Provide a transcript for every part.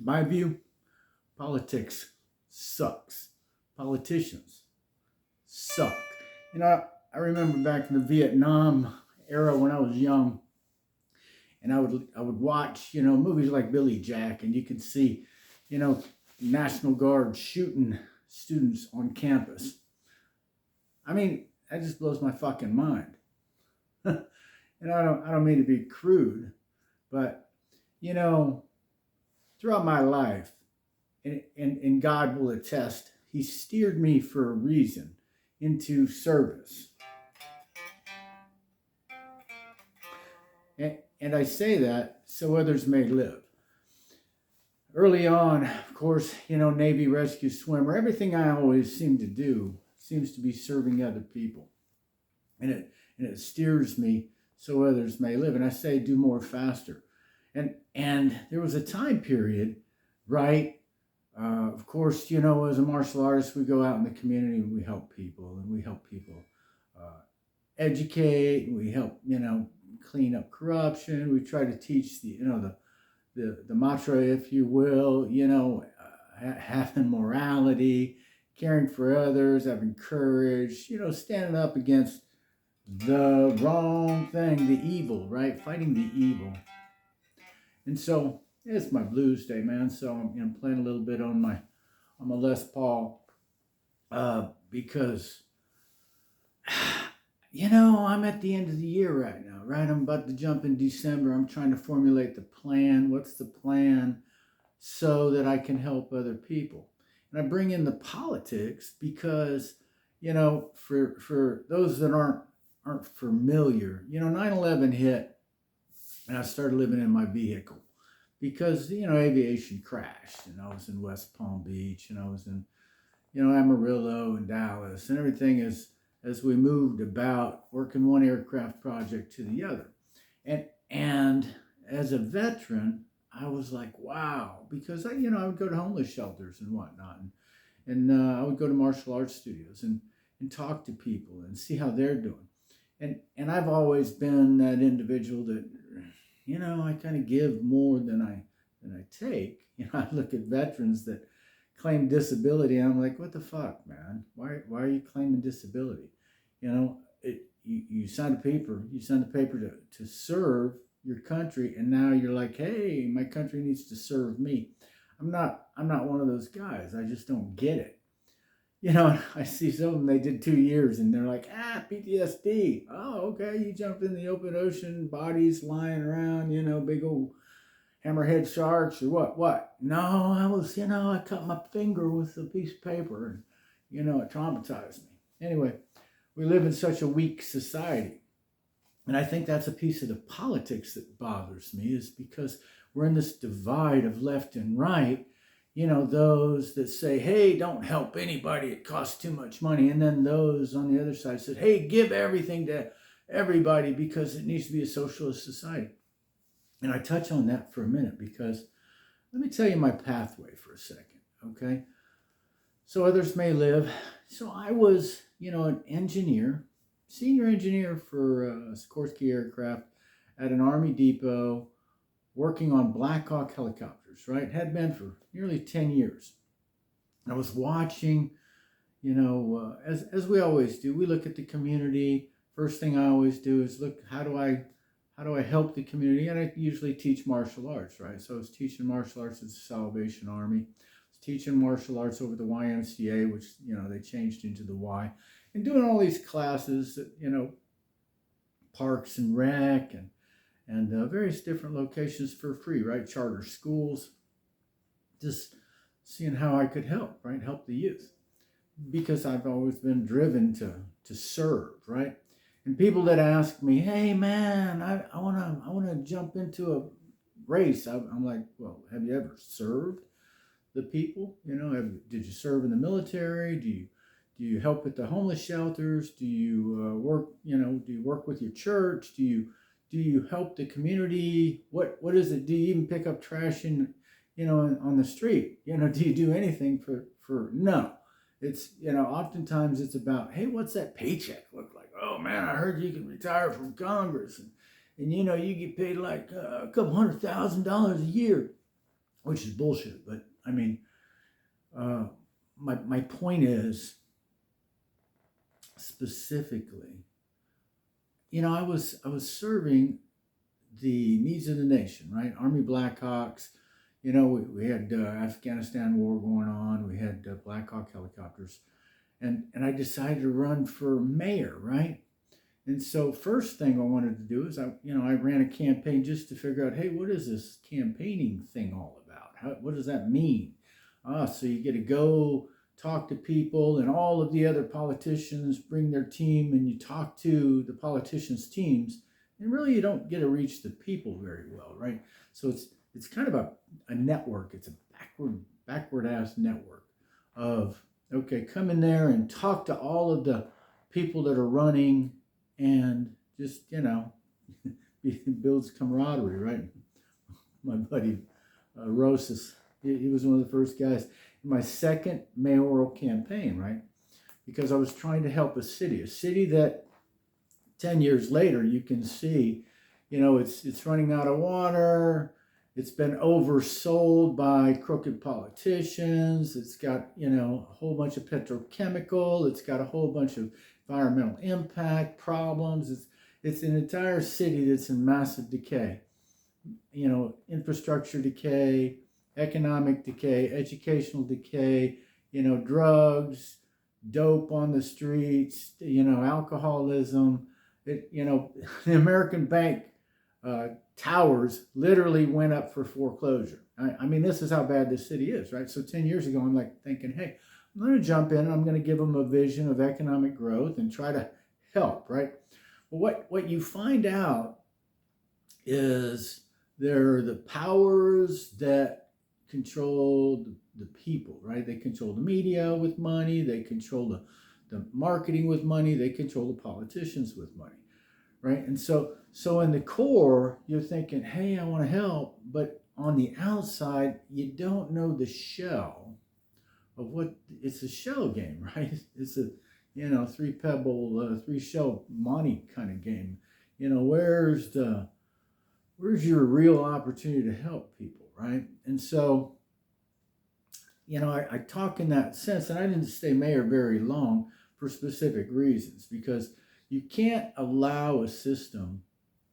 My view, politics sucks. Politicians suck. You know, I remember back in the Vietnam era when I was young, and I would watch, movies like Billy Jack, and you could see, you know, National Guard shooting students on campus. I mean, that just blows my fucking mind. And I don't mean to be crude, but you know, throughout my life, and God will attest, He steered me for a reason into service. And I say that so others may live. Early on, of course, Navy rescue swimmer, everything I always seem to do seems to be serving other people. And it steers me so others may live. And I say do more faster. And there was a time period, right? Of course, as a martial artist, we go out in the community and we help people, uh, educate, and we help, clean up corruption. We try to teach the mantra, if you will, having morality, caring for others, having courage, standing up against the wrong thing, the evil, right? Fighting the evil. And so it's my blues day, man. So I'm playing a little bit on my Les Paul because I'm at the end of the year right now, right? I'm about to jump in December. I'm trying to formulate the plan. What's the plan so that I can help other people? And I bring in the politics because, for those that aren't familiar, 9/11 hit and I started living in my vehicle because, aviation crashed and I was in West Palm Beach and I was in, Amarillo and Dallas and everything as we moved about working one aircraft project to the other. And as a veteran, I was like, wow, because I would go to homeless shelters and whatnot. And I would go to martial arts studios and talk to people and see how they're doing. And I've always been that individual that, I kind of give more than I take. I look at veterans that claim disability and I'm like, what the fuck, man? Why are you claiming disability? You signed a paper. You signed a paper to serve your country, and now you're like, hey, my country needs to serve me. I'm not one of those guys. I just don't get it. I see some of them, they did 2 years and they're like, PTSD. Oh, okay. You jumped in the open ocean, bodies lying around, big old hammerhead sharks or what? No, I was, I cut my finger with a piece of paper and, it traumatized me. Anyway, we live in such a weak society. And I think that's a piece of the politics that bothers me is because we're in this divide of left and right. Those that say, hey, don't help anybody, it costs too much money. And then those on the other side said, hey, give everything to everybody because it needs to be a socialist society. And I touch on that for a minute because let me tell you my pathway for a second, okay? So others may live. So I was, an engineer, senior engineer for Sikorsky aircraft at an Army depot working on Black Hawk helicopters, right? Had been for nearly 10 years. I was watching, as we always do, we look at the community. First thing I always do is look, how do I help the community? And I usually teach martial arts, right? So I was teaching martial arts at the Salvation Army. I was teaching martial arts over the YMCA, which, they changed into the Y. And doing all these classes at, Parks and Rec and various different locations for free, right? Charter schools, just seeing how I could help, right? Help the youth. Because I've always been driven to serve, right? And people that ask me, hey man, I wanna jump into a race. I'm like, well, have you ever served the people? Did you serve in the military? Do you help at the homeless shelters? Do you work? Do you work with your church? Do you help the community? What is it? Do you even pick up trash on the street? Do you do anything for no? It's, oftentimes it's about, hey, what's that paycheck look like? Oh man, I heard you can retire from Congress and you get paid like a couple $100,000 a year. which is bullshit. But I mean, my point is specifically, I was serving the needs of the nation, right? Army Blackhawks. We had Afghanistan war going on. We had Black Hawk helicopters, and I decided to run for mayor, right? And so first thing I wanted to do is I ran a campaign just to figure out, hey, what is this campaigning thing all about? What does that mean? So you get to go talk to people, and all of the other politicians bring their team, and you talk to the politicians' teams, and really you don't get to reach the people very well, right? So it's kind of a network. It's a backward ass network of, okay, come in there and talk to all of the people that are running, and just it builds camaraderie, right? My buddy Rosas, he was one of the first guys in my second mayoral campaign, right? Because I was trying to help a city that 10 years later you can see, it's running out of water. It's been oversold by crooked politicians. It's got, a whole bunch of petrochemical. It's got a whole bunch of environmental impact problems. It's an entire city that's in massive decay. Infrastructure decay, economic decay, educational decay, drugs, dope on the streets, alcoholism. The American bank towers literally went up for foreclosure. I mean, this is how bad this city is, right? So 10 years ago, I'm like thinking, hey, I'm going to jump in and I'm going to give them a vision of economic growth and try to help, right? Well, what you find out is there are the powers that control the people, right? They control the media with money. They control the marketing with money. They control the politicians with money, right? And so in the core, you're thinking, hey, I want to help. But on the outside, you don't know the shell of what it's a shell game, right? It's a, three pebble, three shell Monte kind of game. Where's your real opportunity to help people, right? And so, I talk in that sense, and I didn't stay mayor very long for specific reasons, because you can't allow a system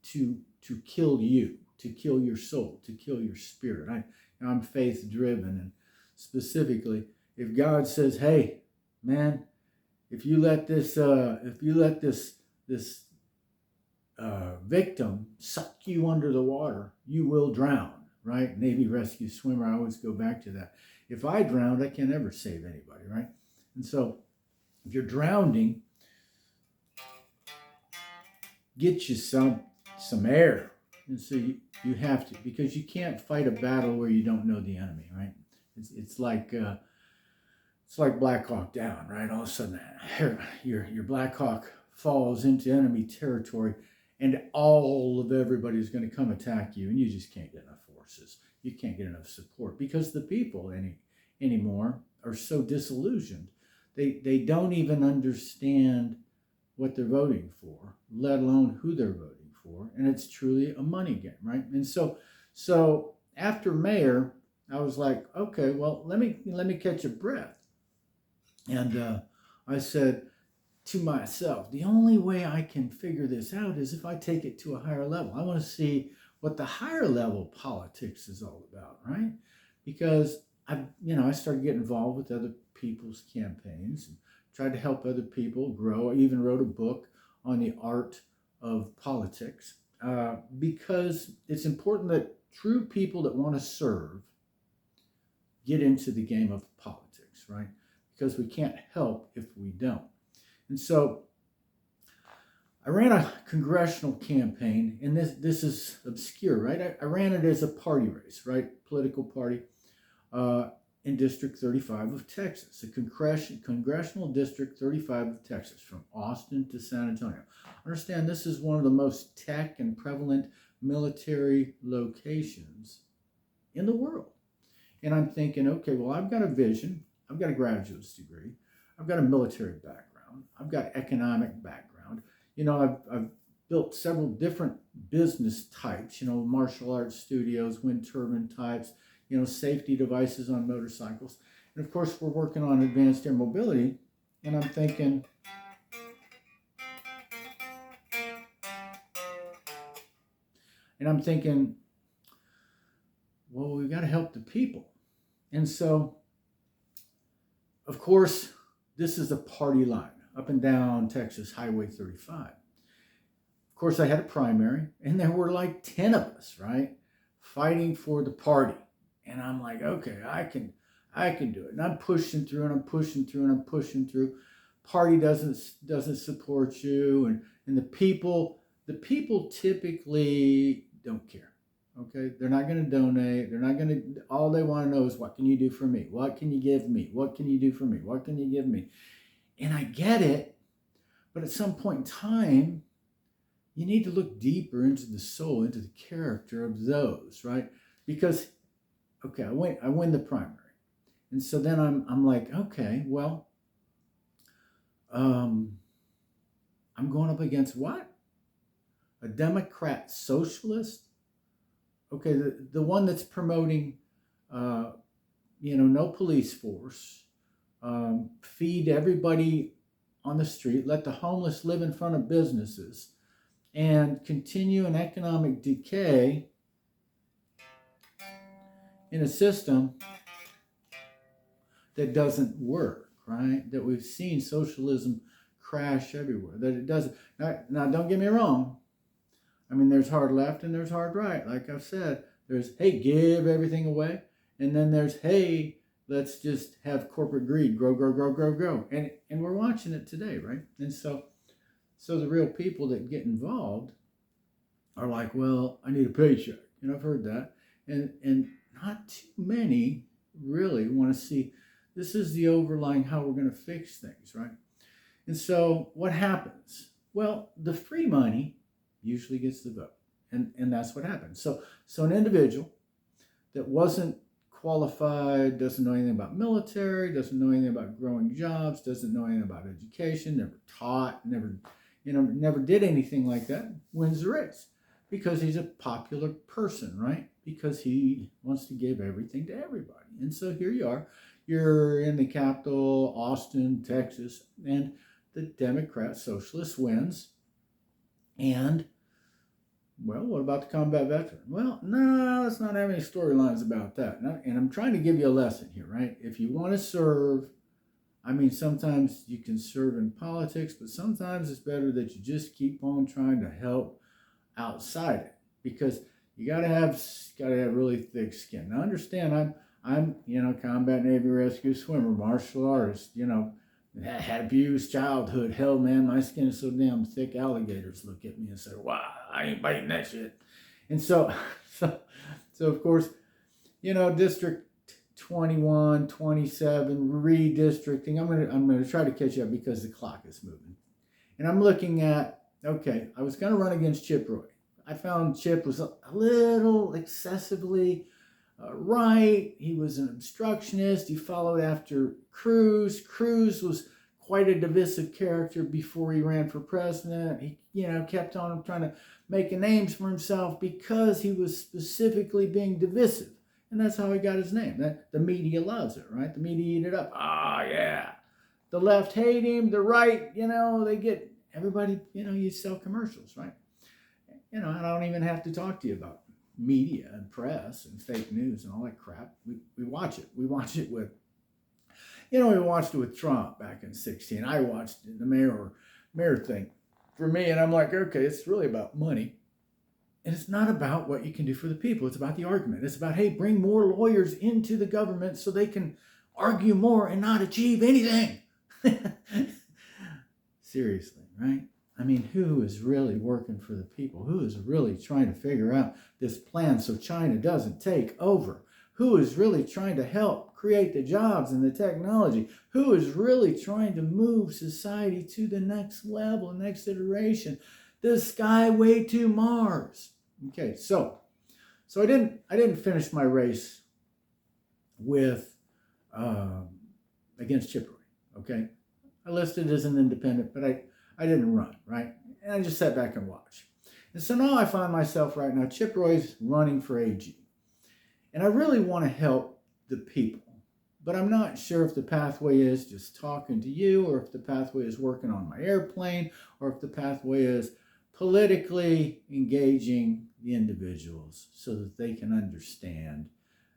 to kill you, to kill your soul, to kill your spirit. I'm faith driven, and specifically, if God says, "Hey, man, if you let this victim suck you under the water, you will drown." Right? Navy rescue swimmer. I always go back to that. If I drowned, I can't ever save anybody, right? And so, if you're drowning, get you some air. And so you have to, because you can't fight a battle where you don't know the enemy, right? It's like Black Hawk Down, right? All of a sudden, your Black Hawk falls into enemy territory, and all of everybody's going to come attack you, and you just can't get enough forces. You can't get enough support, because the people anymore are so disillusioned. They don't even understand what they're voting for, let alone who they're voting for, and it's truly a money game, right? And so after mayor, I was like, okay, well, let me catch a breath. And I said to myself, the only way I can figure this out is if I take it to a higher level. I want to see what the higher level politics is all about, right? Because I started getting involved with other people's campaigns and tried to help other people grow. I even wrote a book on the art of politics, because it's important that true people that want to serve get into the game of politics, right? Because we can't help if we don't. And so I ran a congressional campaign, and this is obscure, right? I ran it as a party race, right? Political party in District 35 of Texas, a congressional District 35 of Texas, from Austin to San Antonio. Understand, this is one of the most tech and prevalent military locations in the world. And I'm thinking, okay, well, I've got a vision. I've got a graduate's degree. I've got a military background. I've got economic background. I've built several different business types, martial arts studios, wind turbine types, safety devices on motorcycles. And of course, we're working on advanced air mobility. And I'm thinking, well, we've got to help the people. And so, of course, this is a party line up and down Texas Highway 35. Of course, I had a primary, and there were like 10 of us, right, fighting for the party. And I'm like, okay, I can do it. And I'm pushing through, and I'm pushing through, and I'm pushing through. Party doesn't support you, and the people typically don't care. Okay, they're not going to donate. They're not going to. All they want to know is, what can you do for me? What can you give me? What can you do for me? What can you give me? And I get it, but at some point in time, you need to look deeper into the soul, into the character of those, right? Because, okay, I win the primary, and so then I'm like, okay, well, I'm going up against what? A Democrat socialist? Okay, the one that's promoting, no police force, feed everybody on the street, let the homeless live in front of businesses, and continue an economic decay in a system that doesn't work, right? That we've seen socialism crash everywhere, that it doesn't. Now don't get me wrong. I mean, there's hard left and there's hard right. Like I've said, there's, hey, give everything away. And then there's, hey, let's just have corporate greed, grow. And we're watching it today, right? And so the real people that get involved are like, well, I need a paycheck. I've heard that. And not too many really want to see, this is the overlying how we're going to fix things, right? And so what happens? Well, the free money usually gets the vote. And that's what happens. So an individual that wasn't qualified, doesn't know anything about military, doesn't know anything about growing jobs, doesn't know anything about education, never taught, never did anything like that, wins the race because he's a popular person, right? Because he wants to give everything to everybody. And so here you are, you're in the capital, Austin, Texas, and the Democrat socialist wins. And, well, what about the combat veteran? Well, no, let's not have any storylines about that. And I'm trying to give you a lesson here, right? If you want to serve, I mean, sometimes you can serve in politics, but sometimes it's better that you just keep on trying to help outside it, because you gotta have really thick skin. Now, understand, I'm combat Navy rescue swimmer, martial artist, had abused childhood. Hell, man, my skin is so damn thick, alligators look at me and say, wow, I ain't biting that shit. And so of course, District 21, 27, redistricting. I'm gonna try to catch up because the clock is moving. And I'm looking at, okay, I was gonna run against Chip Roy. I found Chip was a little excessively right. He was an obstructionist. He followed after Cruz. Cruz was quite a divisive character before he ran for president. He, kept on trying to make a name for himself because he was specifically being divisive. And that's how he got his name. The media loves it, right? The media eat it up. Ah, yeah. The left hate him. The right, they get everybody, you sell commercials, right? And I don't even have to talk to you about media and press and fake news and all that crap. We watch it. We watch it with, we watched it with Trump back in 2016. I watched the mayor thing for me, and I'm like, okay, it's really about money. And it's not about what you can do for the people. It's about the argument. It's about, hey, bring more lawyers into the government so they can argue more and not achieve anything. Seriously, right? I mean, who is really working for the people? Who is really trying to figure out this plan so China doesn't take over? Who is really trying to help create the jobs and the technology? Who is really trying to move society to the next level, next iteration? The Skyway to Mars. Okay, so I didn't finish my race with against Chip Roy. Okay, I listed as an independent, but I didn't run, right? And I just sat back and watched. And so now I find myself right now, Chip Roy's running for AG. And I really want to help the people. But I'm not sure if the pathway is just talking to you, or if the pathway is working on my airplane, or if the pathway is politically engaging the individuals so that they can understand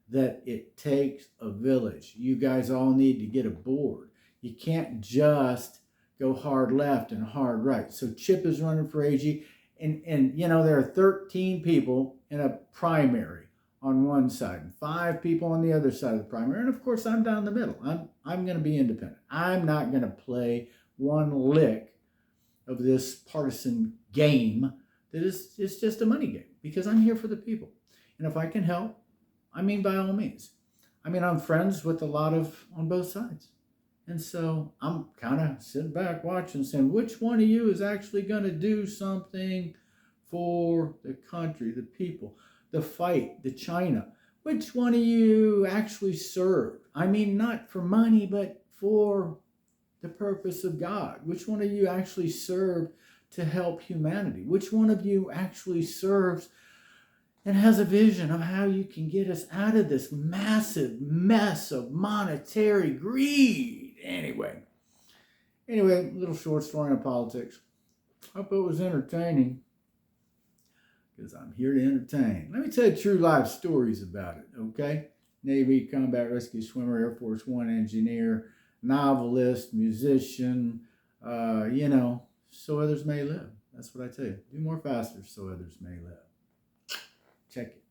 that it takes a village. You guys all need to get aboard. You can't just go hard left and hard right. So Chip is running for AG, and you know, there are 13 people in a primary on one side and 5 people on the other side of the primary. And of course, I'm down the middle. I'm going to be independent. I'm not going to play one lick of this partisan game that is just a money game, because I'm here for the people. And if I can help, I mean, by all means. I mean, I'm friends with a lot of on both sides. And so I'm kind of sitting back watching, saying, which one of you is actually going to do something for the country, the people, the fight, the China? Which one of you actually served? I mean, not for money, but for the purpose of God. Which one of you actually served to help humanity? Which one of you actually serves and has a vision of how you can get us out of this massive mess of monetary greed? Anyway, little short story on politics. Hope it was entertaining, because I'm here to entertain. Let me tell you true life stories about it, okay? Navy, combat rescue swimmer, Air Force One engineer, novelist, musician, so others may live. That's what I tell you. Do more faster so others may live. Check it.